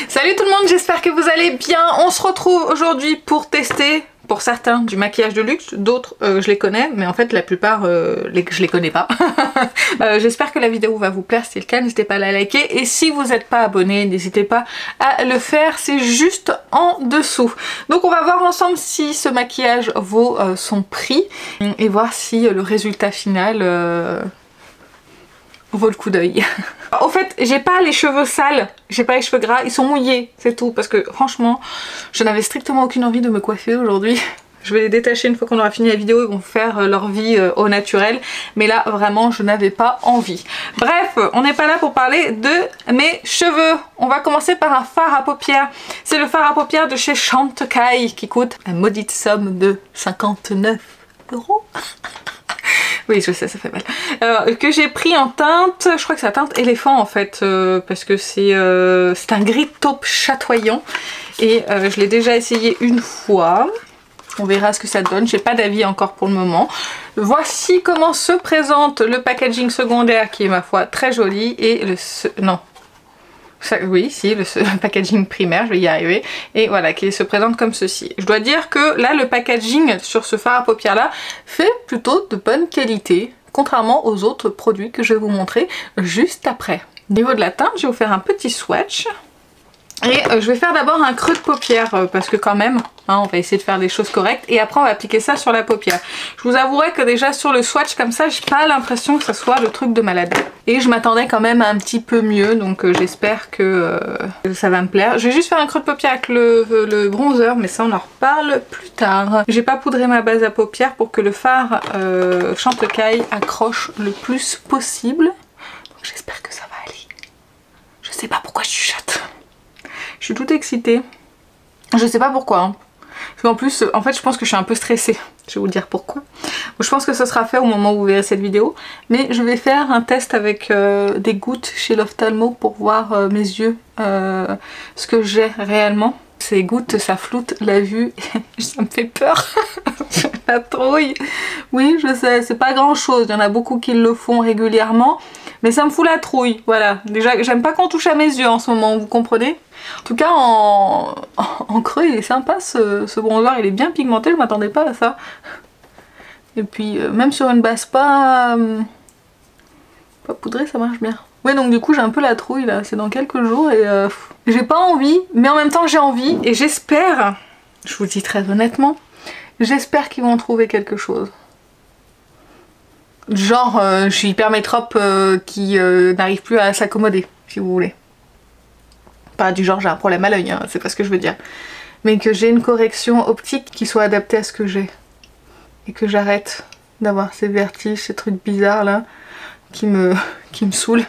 Salut tout le monde, j'espère que vous allez bien. On se retrouve aujourd'hui pour tester, pour certains, du maquillage de luxe, d'autres je les connais, mais en fait la plupart je les connais pas. J'espère que la vidéo va vous plaire, si c'est le cas n'hésitez pas à la liker, et si vous n'êtes pas abonné n'hésitez pas à le faire, c'est juste en dessous. Donc on va voir ensemble si ce maquillage vaut son prix, et voir si le résultat final vaut le coup d'œil. Au fait, j'ai pas les cheveux sales, j'ai pas les cheveux gras, ils sont mouillés, c'est tout. Parce que franchement, je n'avais strictement aucune envie de me coiffer aujourd'hui. Je vais les détacher une fois qu'on aura fini la vidéo, ils vont faire leur vie au naturel. Mais là, vraiment, je n'avais pas envie. Bref, on n'est pas là pour parler de mes cheveux. On va commencer par un fard à paupières. C'est le fard à paupières de chez Chantecaille qui coûte une maudite somme de 59 €. Oui, je sais, ça fait mal. Que j'ai pris en teinte, je crois que c'est la teinte éléphant en fait, parce que c'est un gris taupe chatoyant. Et je l'ai déjà essayé une fois. On verra ce que ça donne, j'ai pas d'avis encore pour le moment. Voici comment se présente le packaging secondaire qui est ma foi très joli. Et le... non. Oui, si, le packaging primaire, je vais y arriver. Et voilà, qui se présente comme ceci. Je dois dire que là, le packaging sur ce fard à paupières là fait plutôt de bonne qualité, contrairement aux autres produits que je vais vous montrer juste après. Au niveau de la teinte, je vais vous faire un petit swatch. Et je vais faire d'abord un creux de paupière parce que quand même, hein, on va essayer de faire des choses correctes et après on va appliquer ça sur la paupière. Je vous avouerai que déjà sur le swatch comme ça, j'ai pas l'impression que ça soit le truc de malade. Et je m'attendais quand même à un petit peu mieux, donc j'espère que ça va me plaire. Je vais juste faire un creux de paupière avec le bronzer, mais ça on en reparle plus tard. J'ai pas poudré ma base à paupières pour que le fard Chantecaille accroche le plus possible. Donc j'espère que ça va aller. Je sais pas pourquoi je chuchote. Je suis toute excitée. Je sais pas pourquoi. Hein. Parce qu'en plus, en fait, je pense que je suis un peu stressée. Je vais vous dire pourquoi. Je pense que ça sera fait au moment où vous verrez cette vidéo. Mais je vais faire un test avec des gouttes chez l'ophtalmo pour voir mes yeux, ce que j'ai réellement. Ces gouttes, ça floute la vue. Ça me fait peur. La trouille. Oui, je sais, c'est pas grand chose. Il y en a beaucoup qui le font régulièrement. Mais ça me fout la trouille. Voilà. Déjà, j'aime pas qu'on touche à mes yeux en ce moment, vous comprenez ? En tout cas, en creux, il est sympa ce bronzer. Il est bien pigmenté, je m'attendais pas à ça. Et puis, même sur une base pas poudrée, ça marche bien. Ouais, donc du coup, j'ai un peu la trouille là. C'est dans quelques jours et j'ai pas envie. Mais en même temps, j'ai envie. Et j'espère, je vous le dis très honnêtement, j'espère qu'ils vont trouver quelque chose. Genre, je suis hyper métrope qui n'arrive plus à s'accommoder, si vous voulez. Pas du genre j'ai un problème à l'œil, hein, c'est pas ce que je veux dire. Mais que j'ai une correction optique qui soit adaptée à ce que j'ai. Et que j'arrête d'avoir ces vertiges, ces trucs bizarres là, qui me saoulent.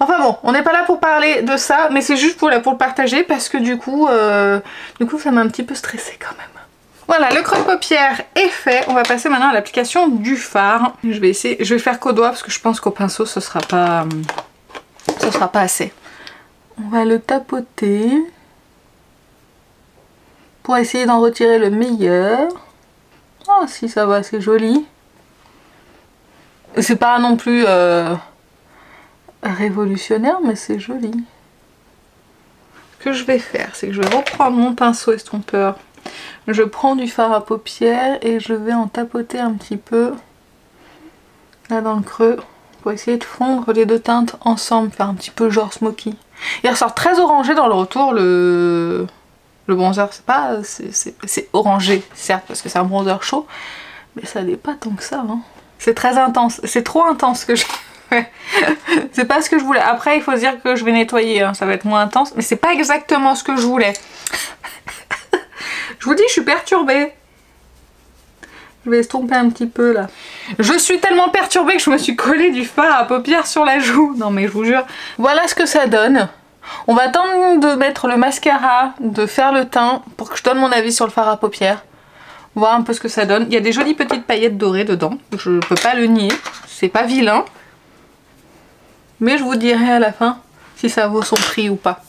Enfin bon, on n'est pas là pour parler de ça, mais c'est juste pour le partager parce que du coup ça m'a un petit peu stressée quand même. Voilà, le creux de paupière est fait. On va passer maintenant à l'application du fard. Je vais faire qu'au doigt parce que je pense qu'au pinceau ce sera pas assez. On va le tapoter pour essayer d'en retirer le meilleur. Oh si ça va, c'est joli. C'est pas non plus révolutionnaire, mais c'est joli. Ce que je vais faire, c'est que je vais reprendre mon pinceau estompeur. Je prends du fard à paupières et je vais en tapoter un petit peu là dans le creux pour essayer de fondre les deux teintes ensemble, faire un petit peu genre smoky. Il ressort très orangé dans le retour, le bronzer, c'est orangé certes parce que c'est un bronzer chaud, mais ça n'est pas tant que ça. Hein. C'est très intense, c'est trop intense ce que je fais. C'est pas ce que je voulais. Après il faut se dire que je vais nettoyer, hein. Ça va être moins intense, mais c'est pas exactement ce que je voulais. Je vous dis, je suis perturbée. Je vais estomper un petit peu là. Je suis tellement perturbée que je me suis collée du fard à paupières sur la joue. Non mais je vous jure. Voilà ce que ça donne. On va attendre de mettre le mascara, de faire le teint pour que je donne mon avis sur le fard à paupières. Voir un peu ce que ça donne. Il y a des jolies petites paillettes dorées dedans. Je peux pas le nier. C'est pas vilain. Mais je vous dirai à la fin si ça vaut son prix ou pas.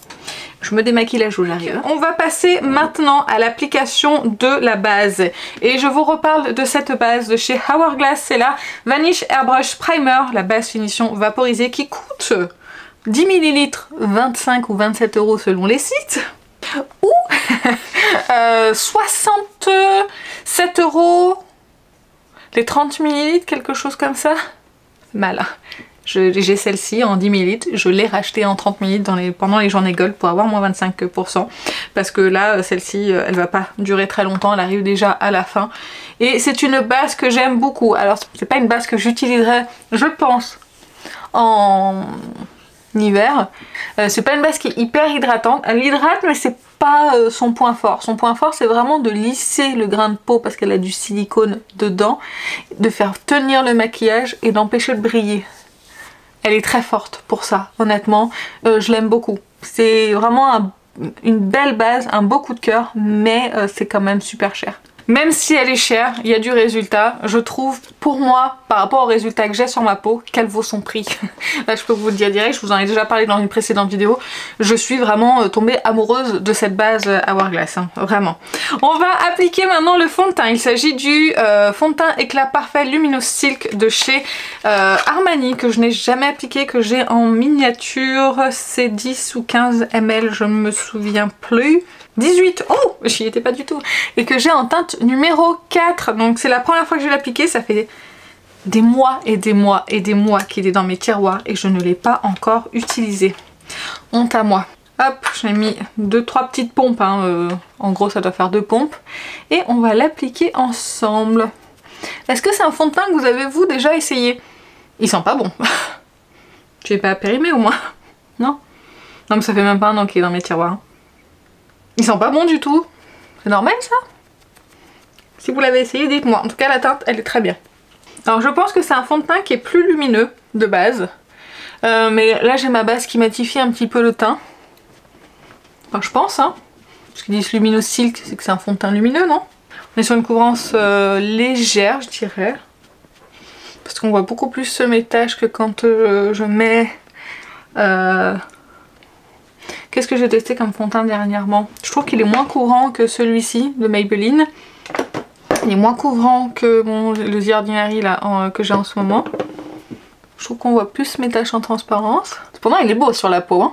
Je me démaquille la joue, j'arrive. On va passer maintenant à l'application de la base. Et je vous reparle de cette base de chez Hourglass. C'est la Vanish Airbrush Primer, la base finition vaporisée qui coûte 10 ml 25 ou 27 € selon les sites, ou 67 € les 30 ml, quelque chose comme ça. Mal. J'ai celle-ci en 10 ml, je l'ai rachetée en 30 ml pendant les journées Gold pour avoir moins 25%, parce que là celle-ci elle va pas durer très longtemps, elle arrive déjà à la fin, et c'est une base que j'aime beaucoup. Alors c'est pas une base que j'utiliserai, je pense, en hiver. C'est pas une base qui est hyper hydratante, elle hydrate mais c'est pas son point fort. Son point fort c'est vraiment de lisser le grain de peau parce qu'elle a du silicone dedans, de faire tenir le maquillage et d'empêcher de briller. Elle est très forte pour ça, honnêtement, je l'aime beaucoup. C'est vraiment une belle base, un beau coup de cœur, mais c'est quand même super cher. Même si elle est chère, il y a du résultat. Je trouve, pour moi, par rapport au résultat que j'ai sur ma peau, qu'elle vaut son prix. Là, je peux vous le dire direct, je vous en ai déjà parlé dans une précédente vidéo. Je suis vraiment tombée amoureuse de cette base Hourglass, hein, vraiment. On va appliquer maintenant le fond de teint. Il s'agit du fond de teint éclat parfait Luminous Silk de chez Armani, que je n'ai jamais appliqué, que j'ai en miniature. C'est 10 ou 15 ml, je ne me souviens plus. 18, oh, j'y étais pas du tout. Et que j'ai en teinte numéro 4. Donc c'est la première fois que je vais l'appliquer. Ça fait des mois et des mois et des mois qu'il est dans mes tiroirs et je ne l'ai pas encore utilisé. Honte à moi. Hop, j'ai mis 2-3 petites pompes, hein. En gros ça doit faire 2 pompes. Et on va l'appliquer ensemble. Est-ce que c'est un fond de teint que vous avez vous déjà essayé? Il sent pas bon. Tu es pas périmé au moins? Non? Non mais ça fait même pas un an qu'il est dans mes tiroirs. Il sent pas bon du tout. C'est normal ça? Si vous l'avez essayé, dites-moi. En tout cas la teinte elle est très bien. Alors je pense que c'est un fond de teint qui est plus lumineux de base. Mais là j'ai ma base qui matifie un petit peu le teint. Enfin je pense hein. Parce qu'ils disent Luminous Silk, c'est que c'est un fond de teint lumineux, non? On est sur une couvrance légère je dirais. Parce qu'on voit beaucoup plus mes taches que quand je mets... Qu'est-ce que j'ai testé comme fond de teint dernièrement? Je trouve qu'il est moins couvrant que celui-ci de Maybelline. Il est moins couvrant que le The Ordinary là, que j'ai en ce moment. Je trouve qu'on voit plus mes taches en transparence. Cependant il est beau sur la peau. Hein.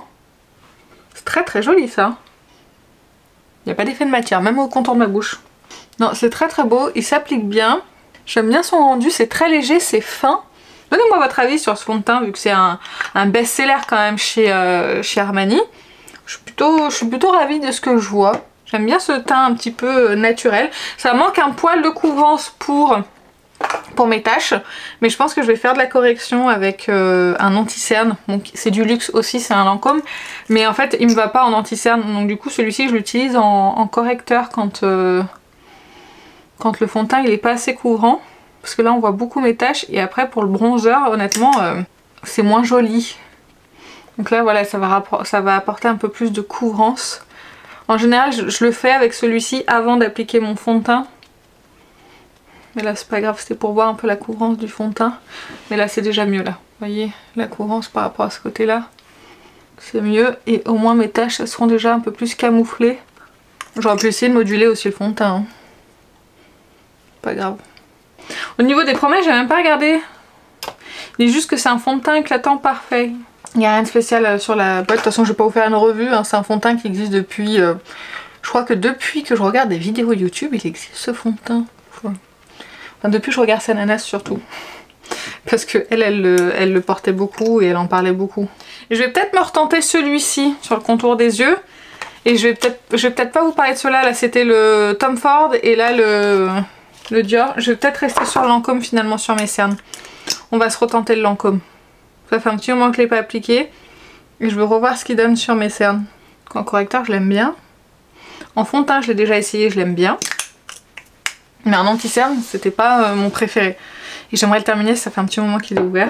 C'est très très joli ça. Il n'y a pas d'effet de matière, même au contour de ma bouche. Non, c'est très très beau, il s'applique bien. J'aime bien son rendu, c'est très léger, c'est fin. Donnez-moi votre avis sur ce fond de teint vu que c'est un best-seller quand même chez Armani. Je suis plutôt ravie de ce que je vois. J'aime bien ce teint un petit peu naturel. Ça manque un poil de couvrance pour mes taches. Mais je pense que je vais faire de la correction avec un anti-cerne. Donc c'est du luxe aussi, c'est un Lancôme. Mais en fait il me va pas en anti-cerne. Donc du coup celui-ci je l'utilise en correcteur quand le fond de teint il est pas assez couvrant. Parce que là on voit beaucoup mes taches. Et après pour le bronzer honnêtement c'est moins joli. Donc là voilà ça va apporter un peu plus de couvrance. En général je le fais avec celui-ci avant d'appliquer mon fond de teint. Mais là c'est pas grave, c'était pour voir un peu la couvrance du fond de teint. Mais là c'est déjà mieux là. Vous voyez la couvrance par rapport à ce côté là. C'est mieux et au moins mes taches elles seront déjà un peu plus camouflées. J'aurais pu essayer de moduler aussi le fond de teint. Hein. Pas grave. Au niveau des promesses j'ai même pas regardé. Il dit juste que c'est un fond de teint éclatant parfait. Il n'y a rien de spécial sur la boîte. De toute façon je vais pas vous faire une revue. Hein. C'est un fond de teint qui existe depuis... je crois que depuis que je regarde des vidéos YouTube il existe ce fond de teint. Enfin, depuis que je regarde Sananas surtout. Parce que elle le portait beaucoup et elle en parlait beaucoup. Et je vais peut-être me retenter celui-ci sur le contour des yeux. Et je vais peut-être pas vous parler de cela. Là c'était le Tom Ford et là le Dior. Je vais peut-être rester sur le Lancôme finalement sur mes cernes. On va se retenter le Lancôme. Ça fait un petit moment que je l'ai pas appliqué. Et je veux revoir ce qu'il donne sur mes cernes. En correcteur je l'aime bien. En fond de teint je l'ai déjà essayé, je l'aime bien. Mais un anti-cerne c'était pas mon préféré. Et j'aimerais le terminer, ça fait un petit moment qu'il est ouvert.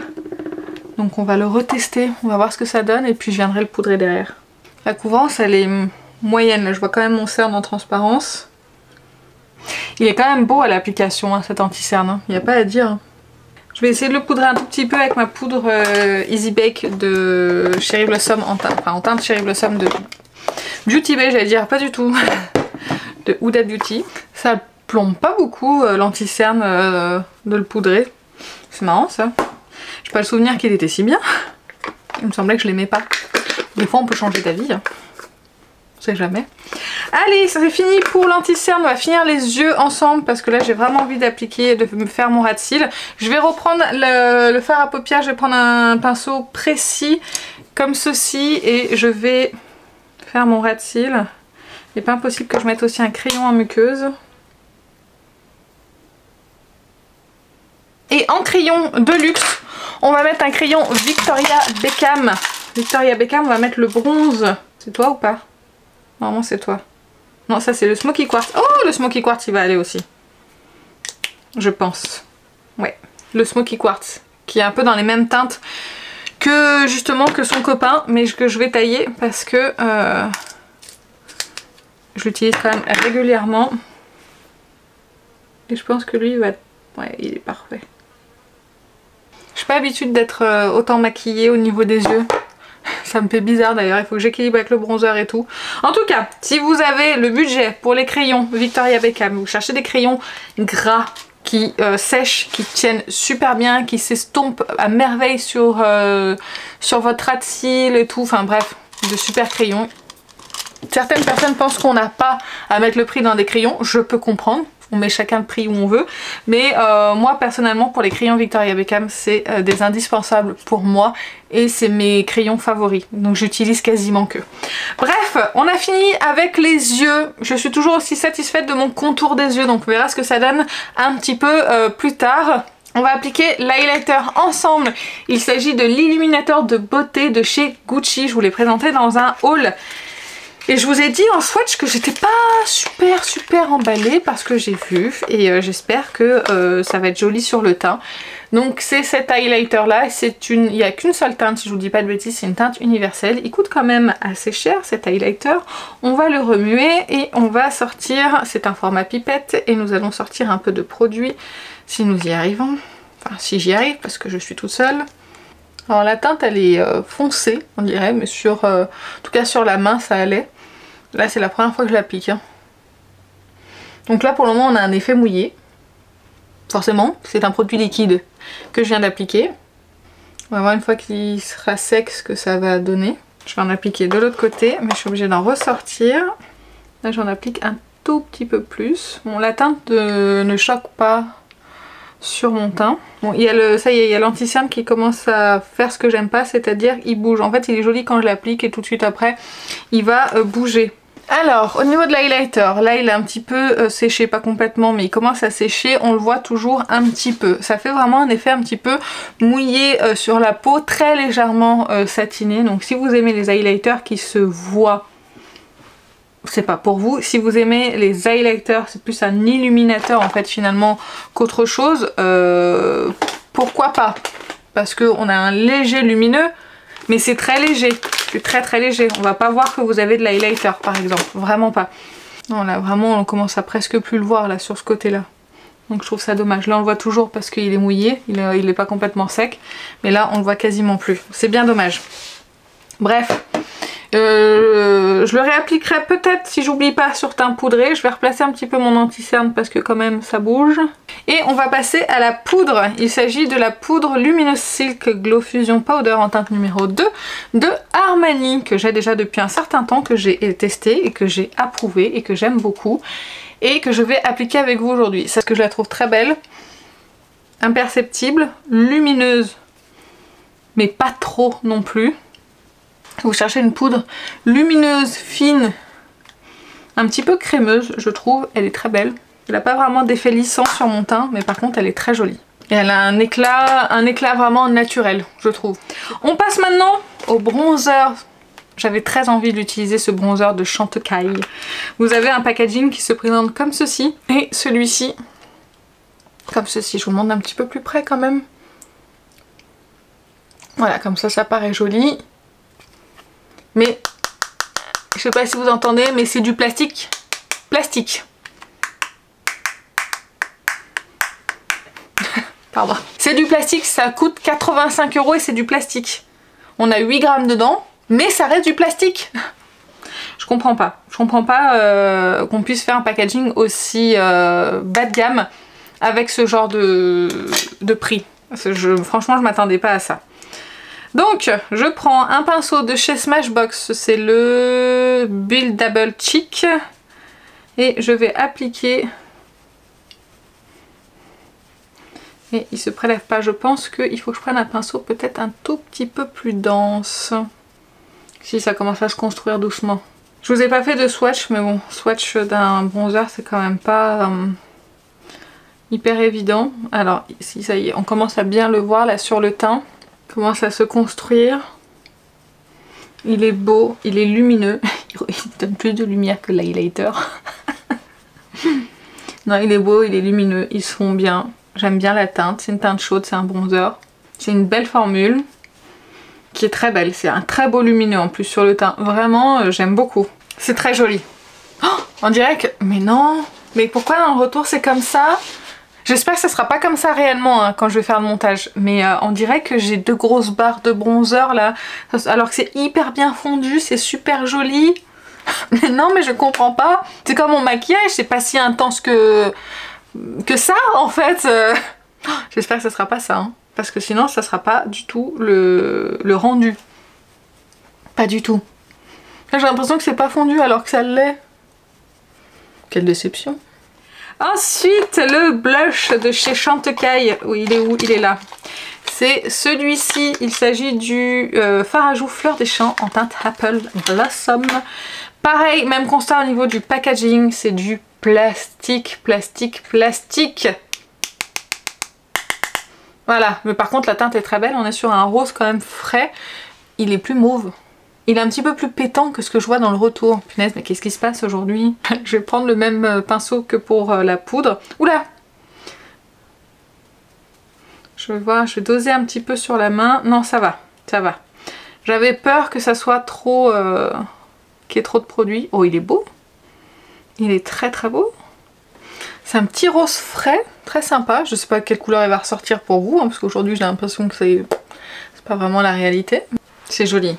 Donc on va le retester, on va voir ce que ça donne et puis je viendrai le poudrer derrière. La couvrance elle est moyenne, là je vois quand même mon cerne en transparence. Il est quand même beau à l'application hein, cet anti-cerne, hein. Il n'y a pas à dire. Je vais essayer de le poudrer un tout petit peu avec ma poudre Easy Bake de Cherry Blossom en teinte Cherry Blossom de Beauty Bay, j'allais dire, pas du tout. De Huda Beauty. Ça plombe pas beaucoup l'anti-cerne de le poudrer. C'est marrant ça. J'ai pas le souvenir qu'il était si bien. Il me semblait que je l'aimais pas. Des fois on peut changer d'avis, hein. On sait jamais. Allez, ça c'est fini pour l'anti-cerne. On va finir les yeux ensemble parce que là j'ai vraiment envie d'appliquer, de me faire mon ras de cils. Je vais reprendre le fard à paupières. Je vais prendre un pinceau précis comme ceci et je vais faire mon ras de cils. Il n'est pas impossible que je mette aussi un crayon en muqueuse. Et en crayon de luxe, on va mettre un crayon Victoria Beckham. Victoria Beckham, on va mettre le bronze. C'est toi ou pas? Normalement c'est toi. Non, ça c'est le Smoky Quartz. Oh, le Smoky Quartz il va aller aussi. Je pense. Ouais, le Smoky Quartz. Qui est un peu dans les mêmes teintes que justement que son copain. Mais que je vais tailler parce que je l'utilise quand même régulièrement. Et je pense que lui il va... Ouais, il est parfait. Je suis pas habituée d'être autant maquillée au niveau des yeux. Ça me fait bizarre d'ailleurs, il faut que j'équilibre avec le bronzer et tout. En tout cas, si vous avez le budget pour les crayons Victoria Beckham, vous cherchez des crayons gras qui sèchent, qui tiennent super bien, qui s'estompent à merveille sur votre ras de cils et tout, enfin bref, de super crayons. Certaines personnes pensent qu'on n'a pas à mettre le prix dans des crayons, je peux comprendre. On met chacun le prix où on veut. Mais moi personnellement pour les crayons Victoria Beckham c'est des indispensables pour moi. Et c'est mes crayons favoris. Donc j'utilise quasiment que. Bref, on a fini avec les yeux. Je suis toujours aussi satisfaite de mon contour des yeux. Donc on verra ce que ça donne un petit peu plus tard. On va appliquer l'highlighter ensemble. Il s'agit de l'illuminateur de beauté de chez Gucci. Je vous l'ai présenté dans un haul. Et je vous ai dit en swatch que j'étais pas super emballée parce que j'ai vu et j'espère que ça va être joli sur le teint. Donc c'est cet highlighter là, il n'y a qu'une seule teinte si je vous dis pas de bêtises, c'est une teinte universelle. Il coûte quand même assez cher cet highlighter. On va le remuer et on va sortir, c'est un format pipette et nous allons sortir un peu de produit si nous y arrivons. Enfin si j'y arrive parce que je suis toute seule. Alors la teinte elle est foncée on dirait, mais en tout cas sur la main ça allait. Là c'est la première fois que je l'applique. Hein. Donc là pour le moment on a un effet mouillé. Forcément, c'est un produit liquide que je viens d'appliquer. On va voir une fois qu'il sera sec ce que ça va donner. Je vais en appliquer de l'autre côté, mais je suis obligée d'en ressortir. Là j'en applique un tout petit peu plus. Bon la teinte ne choque pas sur mon teint. Bon, ça y est, il y a l'anti-cerne qui commence à faire ce que j'aime pas, c'est-à-dire il bouge. En fait, il est joli quand je l'applique et tout de suite après, il va bouger. Alors, au niveau de l'highlighter, là il est un petit peu séché, pas complètement, mais il commence à sécher, on le voit toujours un petit peu. Ça fait vraiment un effet un petit peu mouillé sur la peau, très légèrement satiné. Donc si vous aimez les highlighters qui se voient, c'est pas pour vous. Si vous aimez les highlighters, c'est plus un illuminateur en fait finalement qu'autre chose, pourquoi pas? Parce qu'on a un léger lumineux, mais c'est très léger, c'est très léger. On va pas voir que vous avez de l'highlighter par exemple, vraiment pas. Non là vraiment on commence à presque plus le voir là sur ce côté là. Donc je trouve ça dommage. Là on le voit toujours parce qu'il est mouillé, il est pas complètement sec, mais là on le voit quasiment plus. C'est bien dommage. Bref. Je le réappliquerai peut-être si j'oublie pas sur teint poudré. Je vais replacer un petit peu mon anti-cerne parce que quand même ça bouge. Et on va passer à la poudre. Il s'agit de la poudre Luminous Silk Glow Fusion Powder en teinte numéro 2 de Armani que j'ai déjà depuis un certain temps, que j'ai testé et que j'ai approuvé et que j'aime beaucoup et que je vais appliquer avec vous aujourd'hui. C'est parce que je la trouve très belle, imperceptible, lumineuse mais pas trop non plus. Vous cherchez une poudre lumineuse, fine, un petit peu crémeuse, je trouve. Elle est très belle. Elle n'a pas vraiment d'effet lissant sur mon teint, mais par contre elle est très jolie. Et elle a un éclat vraiment naturel, je trouve. On passe maintenant au bronzer. J'avais très envie d'utiliser ce bronzer de Chantecaille. Vous avez un packaging qui se présente comme ceci, et celui-ci comme ceci. Je vous montre un petit peu plus près quand même. Voilà, comme ça paraît joli. Mais je sais pas si vous entendez, mais c'est du plastique. Plastique. Pardon. C'est du plastique, ça coûte 85 € et c'est du plastique. On a 8 grammes dedans, mais ça reste du plastique. Je comprends pas. Je comprends pas qu'on puisse faire un packaging aussi bas de gamme avec ce genre de prix. Franchement, je m'attendais pas à ça. Donc je prends un pinceau de chez Smashbox, c'est le Buildable Cheek, et je vais appliquer. Et il se prélève pas, je pense qu'il faut que je prenne un pinceau peut-être un tout petit peu plus dense. Si ça commence à se construire doucement. Je vous ai pas fait de swatch, mais bon, swatch d'un bronzer c'est quand même pas hyper évident. Alors si ça y est, on commence à bien le voir là sur le teint. Il commence à se construire. Il est beau, il est lumineux. Il donne plus de lumière que l'highlighter. Non, il est beau, il est lumineux, ils se font bien. J'aime bien la teinte, c'est une teinte chaude, c'est un bronzer. C'est une belle formule qui est très belle. C'est un très beau lumineux en plus sur le teint. Vraiment, j'aime beaucoup. C'est très joli. Oh, on dirait que... Mais non. Mais pourquoi dans le retour c'est comme ça? J'espère que ça sera pas comme ça réellement hein, quand je vais faire le montage. Mais on dirait que j'ai deux grosses barres de bronzer là. Alors que c'est hyper bien fondu, c'est super joli. Mais non, mais je comprends pas. C'est comme mon maquillage, c'est pas si intense que ça en fait. J'espère que ça sera pas ça. Hein. Parce que sinon ça sera pas du tout le rendu. Pas du tout. J'ai l'impression que c'est pas fondu alors que ça l'est. Quelle déception. Ensuite le blush de chez Chantecaille. Oui, il est où? Il est là. C'est celui-ci. Il s'agit du fard à joues Fleur des Champs en teinte Apple Blossom. Pareil, même constat au niveau du packaging. C'est du plastique, plastique, plastique. Voilà, mais par contre la teinte est très belle, on est sur un rose quand même frais. Il est plus mauve. Il est un petit peu plus pétant que ce que je vois dans le retour. Punaise, mais qu'est-ce qui se passe aujourd'hui? Je vais prendre le même pinceau que pour la poudre. Oula! Je vais voir, je vais doser un petit peu sur la main. Non, ça va, ça va. J'avais peur que ça soit trop... qu'il y ait trop de produits. Oh, il est beau. Il est très très beau. C'est un petit rose frais, très sympa. Je sais pas quelle couleur il va ressortir pour vous, hein, parce qu'aujourd'hui j'ai l'impression que c'est pas vraiment la réalité. C'est joli.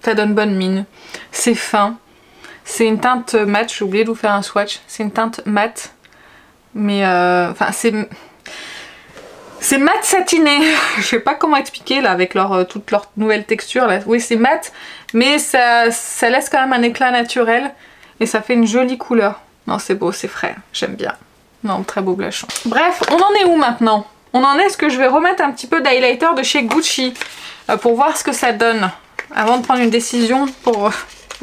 Ça donne bonne mine. C'est fin. C'est une teinte mat. J'ai oublié de vous faire un swatch. C'est une teinte mat. Mais enfin c'est mat satiné. Je sais pas comment expliquer là avec toute leur nouvelle texture. Là. Oui, c'est mat, mais ça laisse quand même un éclat naturel. Et ça fait une jolie couleur. Non, c'est beau, c'est frais. J'aime bien. Non, très beau blush. Bref, on en est où maintenant? On en est ce que je vais remettre un petit peu d'highlighter de chez Gucci pour voir ce que ça donne avant de prendre une décision pour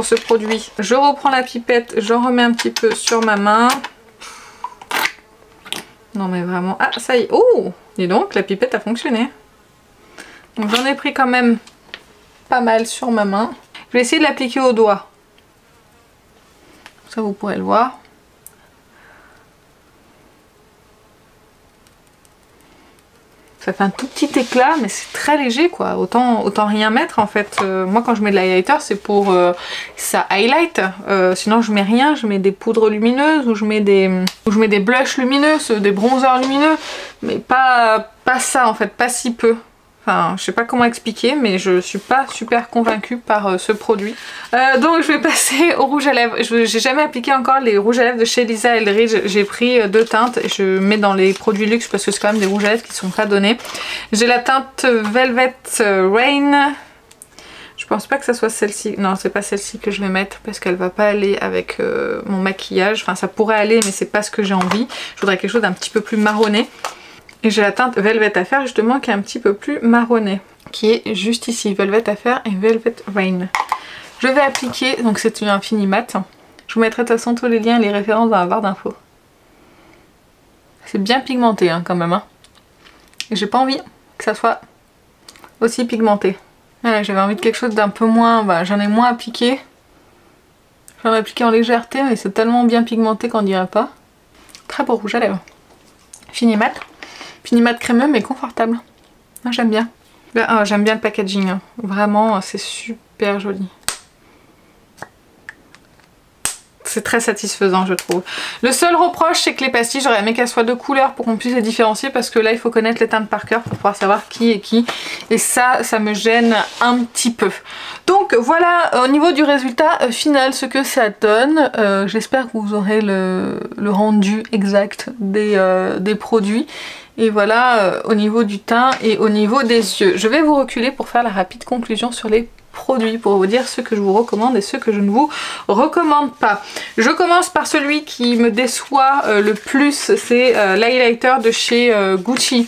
ce produit. Je reprends la pipette, j'en remets un petit peu sur ma main. Non mais vraiment... Ah, ça y est. Oh! Dis donc, la pipette a fonctionné. Donc j'en ai pris quand même pas mal sur ma main. Je vais essayer de l'appliquer au doigt. Ça vous pourrez le voir. Ça fait un tout petit éclat, mais c'est très léger quoi. Autant rien mettre en fait. Moi quand je mets de l'highlighter, c'est pour ça highlight. Sinon je mets rien, je mets des poudres lumineuses ou je mets des blushs lumineux, des bronzers lumineux. Mais pas ça en fait, pas si peu. Enfin, je sais pas comment expliquer, mais je suis pas super convaincue par ce produit. Donc je vais passer au rouge à lèvres. J'ai jamais appliqué encore les rouges à lèvres de chez Lisa Eldridge. J'ai pris deux teintes et je mets dans les produits luxe parce que c'est quand même des rouges à lèvres qui sont pas donnés. J'ai la teinte Velvet Rain. Je pense pas que ça soit celle-ci. Non, c'est pas celle-ci que je vais mettre parce qu'elle va pas aller avec mon maquillage. Enfin, ça pourrait aller, mais c'est pas ce que j'ai envie. Je voudrais quelque chose d'un petit peu plus marronné. Et j'ai la teinte Velvet Affair justement qui est un petit peu plus marronnée, qui est juste ici, Velvet Affair et Velvet Rain. Je vais appliquer, donc c'est une Infini Matte. Je vous mettrai de toute façon tous les liens et les références dans la barre d'infos. C'est bien pigmenté hein, quand même. Hein. Et j'ai pas envie que ça soit aussi pigmenté. Voilà, j'avais envie de quelque chose d'un peu moins, bah, j'en ai moins appliqué. J'en ai appliqué en légèreté, mais c'est tellement bien pigmenté qu'on dirait pas. Très beau rouge à lèvres. Fini Matte. Fini mat crémeux mais confortable. Ah, j'aime bien. J'aime bien le packaging. Hein. Vraiment, c'est super joli. c'est très satisfaisant, je trouve. Le seul reproche, c'est que les pastilles, j'aurais aimé qu'elles soient de couleur pour qu'on puisse les différencier, parce que là il faut connaître les teintes par cœur pour pouvoir savoir qui est qui, et ça me gêne un petit peu. Donc voilà, au niveau du résultat final, ce que ça donne. J'espère que vous aurez le rendu exact des produits. Et voilà, au niveau du teint et au niveau des yeux. Je vais vous reculer pour faire la rapide conclusion sur les produits, pour vous dire ce que je vous recommande et ce que je ne vous recommande pas. Je commence par celui qui me déçoit le plus, c'est l'highlighter de chez Gucci.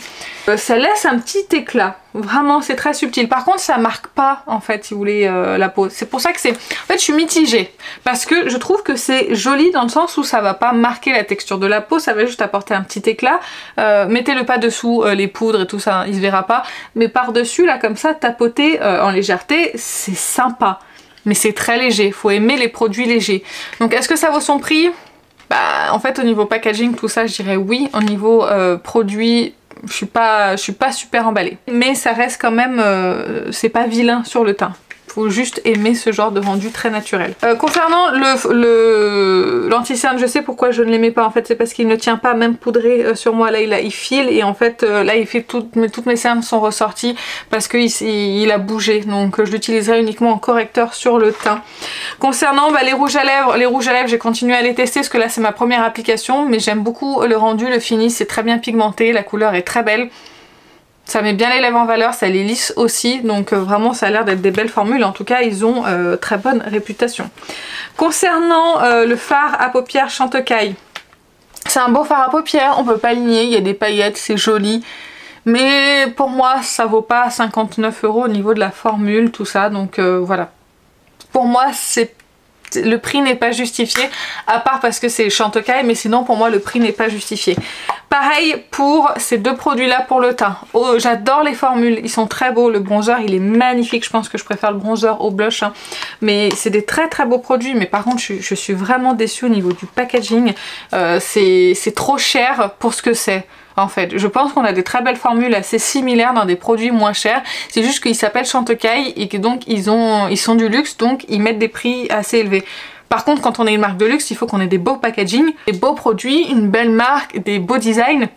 Ça laisse un petit éclat, vraiment c'est très subtil. Par contre ça marque pas en fait, si vous voulez, la peau. C'est pour ça que c'est... En fait je suis mitigée, parce que je trouve que c'est joli dans le sens où ça va pas marquer la texture de la peau, ça va juste apporter un petit éclat. Mettez-le pas dessous les poudres et tout ça, il se verra pas. Mais par-dessus là comme ça, tapoter en légèreté, c'est sympa. Mais c'est très léger, faut aimer les produits légers. Donc est-ce que ça vaut son prix? Bah en fait au niveau packaging tout ça je dirais oui. Au niveau produit, je suis pas super emballée. Mais ça reste quand même, c'est pas vilain sur le teint. Faut juste aimer ce genre de rendu très naturel. Concernant l'anti-cerne, je sais pourquoi je ne l'aimais pas en fait, c'est parce qu'il ne tient pas même poudré sur moi. Là il file et en fait là il fait toutes mes cernes sont ressorties parce qu'il a bougé, donc je l'utiliserai uniquement en correcteur sur le teint. Concernant les rouges à lèvres, j'ai continué à les tester parce que là c'est ma première application, mais j'aime beaucoup le rendu, le fini, c'est très bien pigmenté, la couleur est très belle. Ça met bien les lèvres en valeur, ça les lisse aussi, donc vraiment ça a l'air d'être des belles formules. En tout cas ils ont très bonne réputation. Concernant le fard à paupières Chantecaille, c'est un beau fard à paupières, on peut pas le nier, il y a des paillettes, c'est joli. Mais pour moi ça vaut pas 59 € au niveau de la formule, tout ça, donc voilà. Pour moi le prix n'est pas justifié, à part parce que c'est Chantecaille, mais sinon pour moi le prix n'est pas justifié. Pareil pour ces deux produits là pour le teint. Oh, j'adore les formules, ils sont très beaux, le bronzer il est magnifique, je pense que je préfère le bronzer au blush, hein. Mais c'est des très beaux produits, mais par contre je suis vraiment déçue au niveau du packaging, c'est trop cher pour ce que c'est. En fait, je pense qu'on a des très belles formules assez similaires dans des produits moins chers. C'est juste qu'ils s'appellent Chantecaille et que donc ils sont du luxe, donc ils mettent des prix assez élevés. Par contre, quand on est une marque de luxe, il faut qu'on ait des beaux packaging, des beaux produits, une belle marque, des beaux designs.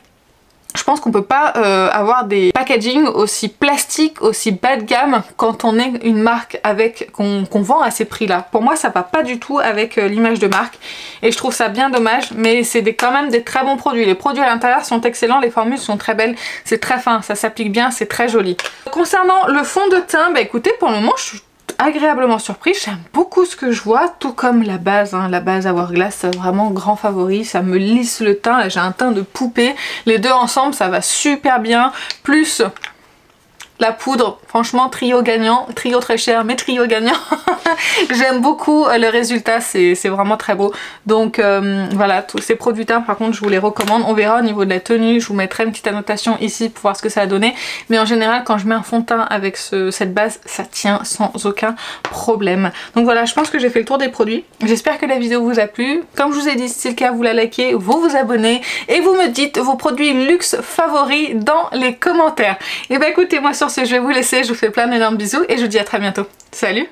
Je pense qu'on peut pas avoir des packaging aussi plastiques, aussi bas de gamme quand on est une marque qu'on vend à ces prix là. Pour moi ça va pas du tout avec l'image de marque et je trouve ça bien dommage, mais c'est quand même des très bons produits. Les produits à l'intérieur sont excellents, les formules sont très belles, c'est très fin, ça s'applique bien, c'est très joli. Concernant le fond de teint, bah écoutez, pour le moment je suis agréablement surprise, j'aime beaucoup ce que je vois, tout comme la base, hein, la base Hourglass, vraiment grand favori, ça me lisse le teint, j'ai un teint de poupée, les deux ensemble ça va super bien, plus la poudre, franchement trio gagnant, trio très cher mais trio gagnant. J'aime beaucoup le résultat, c'est vraiment très beau. Donc voilà, tous ces produits teints par contre je vous les recommande. On verra au niveau de la tenue, je vous mettrai une petite annotation ici pour voir ce que ça a donné. Mais en général quand je mets un fond de teint avec cette base, ça tient sans aucun problème. Donc voilà, je pense que j'ai fait le tour des produits. J'espère que la vidéo vous a plu. Comme je vous ai dit, si c'est le cas, vous la likez, vous abonnez et vous me dites vos produits luxe favoris dans les commentaires. Et bah écoutez, moi sur ce je vais vous laisser, je vous fais plein d'énormes bisous et je vous dis à très bientôt. Salut!